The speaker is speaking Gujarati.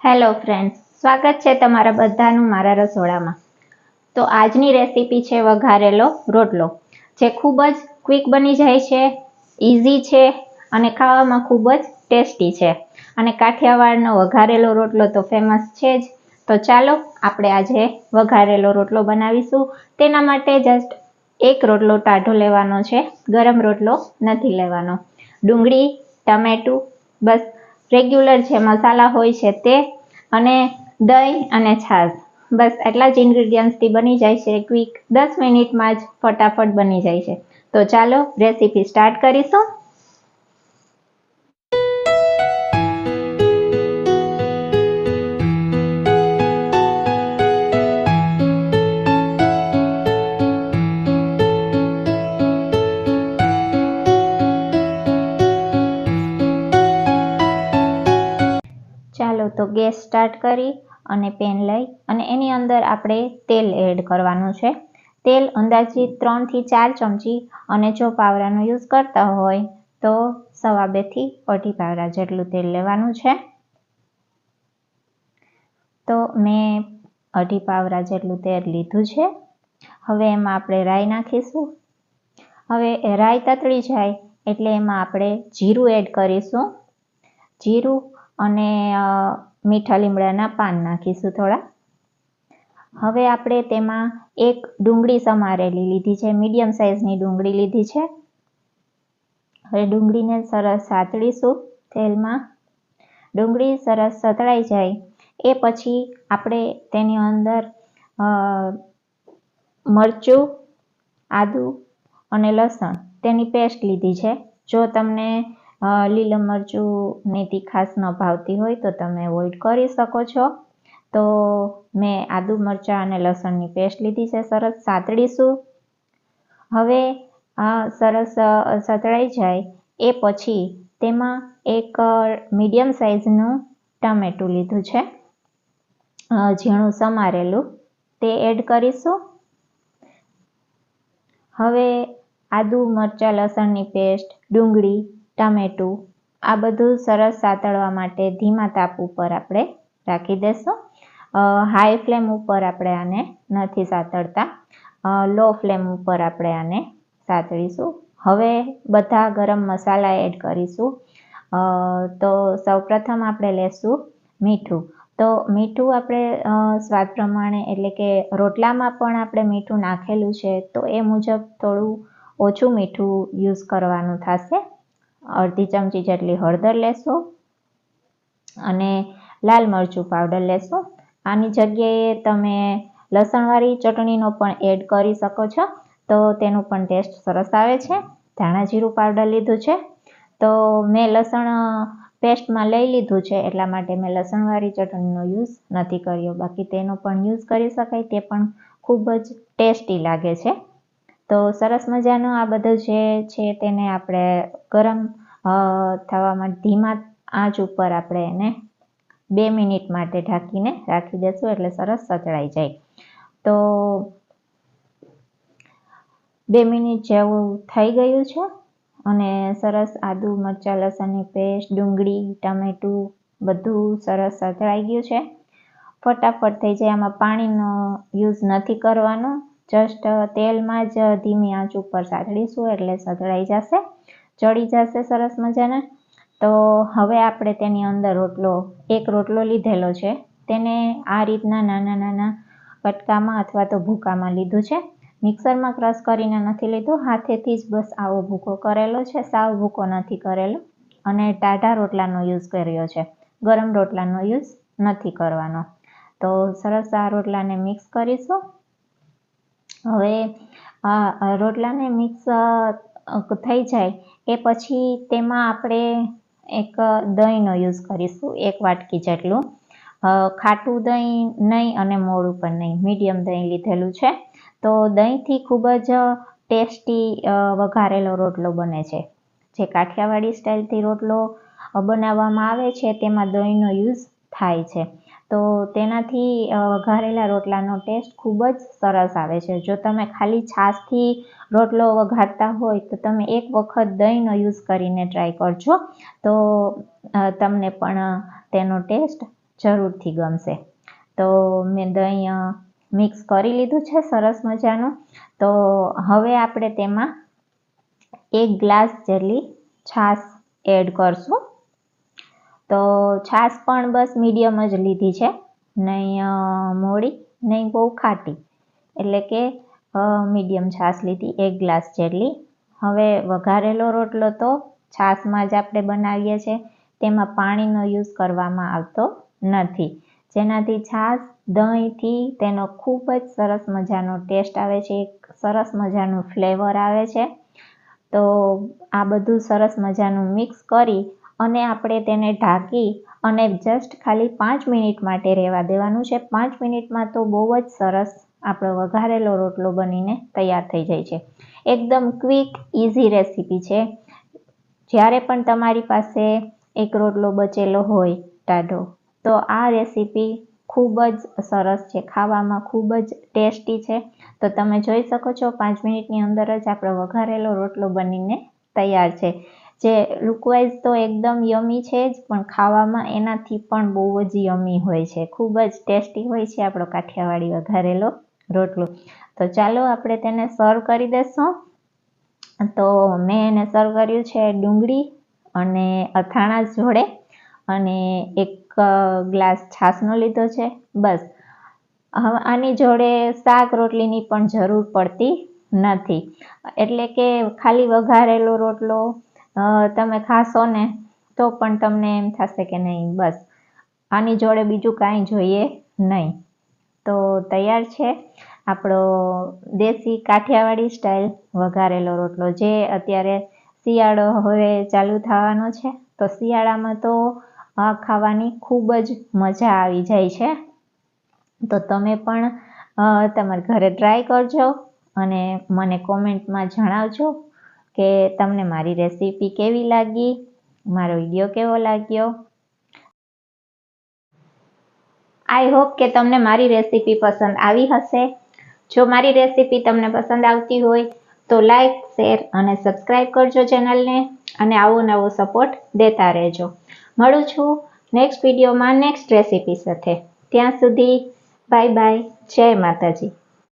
હેલો ફ્રેન્ડ્સ, સ્વાગત છે તમારા બધાનું મારા રસોડામાં. તો આજની રેસીપી છે વઘારેલો રોટલો, જે ખૂબ જ ક્વિક બની જાય છે, ઇઝી છે અને ખાવામાં ખૂબ જ ટેસ્ટી છે. અને કાઠિયાવાડનો વઘારેલો રોટલો તો ફેમસ છે જ. તો ચાલો આપણે આજે વઘારેલો રોટલો બનાવીશું. તેના માટે જસ્ટ એક રોટલો ટાઢો લેવાનો છે, ગરમ રોટલો નથી લેવાનો. ડુંગળી, ટમેટું, બસ રેગ્યુલર જે મસાલા હોય છે તે, અને દહીં અને છાશ, બસ એટલા જ ઇન્ગ્રીડિયન્ટ્સથી બની જાય છે ક્વિક. 10 મિનિટમાં જ ફટાફટ બની જાય છે. તો ચાલો રેસીપી સ્ટાર્ટ કરીશું. ચાલો તો ગેસ સ્ટાર્ટ કરી અને પેન લઈ અને એની અંદર આપણે તેલ એડ કરવાનું છે. તેલ અંદાજિત 3 થી 4 ચમચી, અને જો પાવરાનો યુઝ કરતા હોય તો 2.5 થી 2.5 પાવરા જેટલું તેલ લેવાનું છે. તો મેં 2.5 પાવરા જેટલું તેલ લીધું છે. હવે એમાં આપણે રાઈ નાખીશું. હવે રાઈ તતળી જાય એટલે એમાં આપણે જીરું એડ કરીશું. જીરું અને મીઠા લીમડાના પાન નાખીશું થોડા. હવે આપણે તેમાં એક ડુંગળી સમારેલી લીધી છે, મીડિયમ સાઇઝની ડુંગળી લીધી છે. હવે ડુંગળીને સરસ સાતળીશું તેલમાં. ડુંગળી સરસ સતળાઈ જાય એ પછી આપણે તેની અંદર મરચું, આદું અને લસણ તેની પેસ્ટ લીધી છે. જો તમને લીલા મરચુંની તીખાશ ન ભાવતી હોય તો તમે એવોઇડ કરી શકો છો. તો મેં આદુ, મરચાં અને લસણની પેસ્ટ લીધી છે. સરસ સાતળીશું. હવે સરસ સતળાઈ જાય એ પછી તેમાં એક મીડિયમ સાઇઝનું ટામેટું લીધું છે, ઝીણું સમારેલું, તે એડ કરીશું. હવે આદુ, મરચાં, લસણની પેસ્ટ, ડુંગળી, ટામેટું આ બધું સરસ સાતળવા માટે ધીમા તાપ ઉપર આપણે રાખી દઈશું. હાઈ ફ્લેમ ઉપર આપણે આને નથી સાતળતા, લો ફ્લેમ ઉપર આપણે આને સાતળીશું. હવે બધા ગરમ મસાલા એડ કરીશું. તો સૌપ્રથમ આપણે લેશું મીઠું. તો મીઠું આપણે સ્વાદ પ્રમાણે, એટલે કે રોટલામાં પણ આપણે મીઠું નાખેલું છે તો એ મુજબ થોડું ઓછું મીઠું યુઝ કરવાનું થશે. અડધી ચમચી જેટલી હળદર લેશું અને લાલ મરચું પાવડર લેશું. આની જગ્યાએ તમે લસણવાળી ચટણીનો પણ એડ કરી શકો છો, તો તેનું પણ ટેસ્ટ સરસ આવે છે. ધાણા જીરું પાવડર લીધું છે. તો મેં લસણ પેસ્ટમાં લઈ લીધું છે એટલા માટે મેં લસણવાળી ચટણીનો યુઝ નથી કર્યો. બાકી તેનો પણ યુઝ કરી શકાય, તે પણ ખૂબ જ ટેસ્ટી લાગે છે. તો સરસ મજાનું આ બધું જે છે તેને આપણે ગરમ થવામાં ધીમા આંચ ઉપર આપણે એને 2 મિનિટ માટે ઢાંકીને રાખી દઈશું, એટલે સરસ સતળાઈ જાય. તો 2 મિનિટ જેવું થઈ ગયું છે અને સરસ આદુ, મરચાં, લસણની પેસ્ટ, ડુંગળી, ટામેટું બધું સરસ સતળાઈ ગયું છે. ફટાફટ થઈ જાય. આમાં પાણીનો યુઝ નથી કરવાનો, જસ્ટ તેલમાં જ ધીમી આંચ ઉપર સાતળીશું એટલે સતળાઈ જશે, ચડી જશે સરસ મજાના. તો હવે આપણે તેની અંદર એક રોટલો લીધેલો છે, તેને આ રીતના નાના નાના કટકામાં અથવા તો ભૂકામાં લીધું છે. મિક્સરમાં ક્રશ કરીને નથી લીધું, હાથેથી જ બસ આવો ભૂકો કરેલો છે, સાવ ભૂકો નથી કરેલો. અને ટાઢા રોટલાનો યુઝ કર્યો છે, ગરમ રોટલાનો યુઝ નથી કરવાનો. તો સરસ આ રોટલાને મિક્સ કરીશું. હવે આ રોટલાને મિક્સ થઈ જાય એ પછી તેમાં આપણે એક દહીંનો યુઝ કરીશું, 1 વાટકી જેટલું. ખાટું દહીં નહીં અને મોળું પણ નહીં, મીડિયમ દહીં લીધેલું છે. તો દહીંથી ખૂબ જ ટેસ્ટી વઘારેલો રોટલો બને છે. જે કાઠિયાવાડી સ્ટાઇલથી રોટલો બનાવવામાં આવે છે તેમાં દહીંનો યુઝ થાય છે. તો તેનાથી વઘારેલા રોટલાનો ટેસ્ટ ખૂબ જ સરસ આવે છે. જો તમે ખાલી છાશથી રોટલો વઘારતા હોય તો તમે એક વખત દહીંનો યુઝ કરીને ટ્રાય કરજો, તો તમને પણ તેનો ટેસ્ટ જરૂરથી ગમશે. તો મેં દહીં મિક્સ કરી લીધું છે સરસ મજાનું. તો હવે આપણે તેમાં 1 ગ્લાસ જેટલી છાશ એડ કરશું. તો છાશ પણ બસ મીડિયમ જ લીધી છે, નહીં મોળી નહીં બહુ ખાટી, એટલે કે મીડિયમ છાશ લીધી 1 ગ્લાસ જેટલી. હવે વઘારેલો રોટલો તો છાશમાં જ આપણે બનાવીએ છીએ, તેમાં પાણીનો યુઝ કરવામાં આવતો નથી, જેનાથી છાશ દહીંથી તેનો ખૂબ જ સરસ મજાનો ટેસ્ટ આવે છે, એક સરસ મજાનું ફ્લેવર આવે છે. તો આ બધું સરસ મજાનું મિક્સ કરી અને આપણે તેને ઢાંકી અને જસ્ટ ખાલી 5 મિનિટ માટે રહેવા દેવાનું છે. 5 મિનિટમાં તો બહુ જ સરસ આપણો વઘારેલો રોટલો બનીને તૈયાર થઈ જાય છે. એકદમ ક્વિક ઇઝી રેસીપી છે. જ્યારે પણ તમારી પાસે એક રોટલો બચેલો હોય ટાઢો, તો આ રેસીપી ખૂબ જ સરસ છે, ખાવામાં ખૂબ જ ટેસ્ટી છે. તો તમે જોઈ શકો છો 5 મિનિટની અંદર જ આપણો વઘારેલો રોટલો બનીને તૈયાર છે. જે લુકવાઇઝ તો એકદમ યમી છે જ, પણ ખાવામાં એનાથી પણ બહુ જ યમી હોય છે, ખૂબ જ ટેસ્ટી હોય છે આપણો કાઠિયાવાડી વઘારેલો રોટલો. તો ચાલો આપણે તેને સર્વ કરી દઈશું. તો મેં એને સર્વ કર્યું છે ડુંગળી અને અથાણા જોડે, અને 1 ગ્લાસ છાશનો લીધો છે. બસ હવે આની જોડે શાક રોટલીની પણ જરૂર પડતી નથી, એટલે કે ખાલી વઘારેલો રોટલો તમે ખાશો ને તો પણ તમને એમ થશે કે નહીં, બસ આની જોડે બીજું કાંઈ જોઈએ નહીં. તો તૈયાર છે આપણો દેશી કાઠિયાવાડી સ્ટાઇલ વઘારેલો રોટલો, જે અત્યારે શિયાળો હવે ચાલુ થવાનો છે, તો શિયાળામાં તો આ ખાવાની ખૂબ જ મજા આવી જાય છે. તો તમે પણ તમારા ઘરે ટ્રાય કરજો અને મને કોમેન્ટમાં જણાવજો કે તમને મારી રેસીપી કેવી લાગી, મારો વિડીયો કેવો લાગ્યો. આઈ હોપ કે તમને મારી રેસીપી પસંદ આવી હશે. જો મારી રેસીપી તમને પસંદ આવતી હોય તો લાઈક, શેર અને સબસ્ક્રાઈબ કરજો ચેનલને, અને આવો નવો સપોર્ટ દેતા રહેજો. મળું છું નેક્સ્ટ વિડીયોમાં નેક્સ્ટ રેસીપી સાથે. ત્યાં સુધી બાય બાય, જય માતાજી.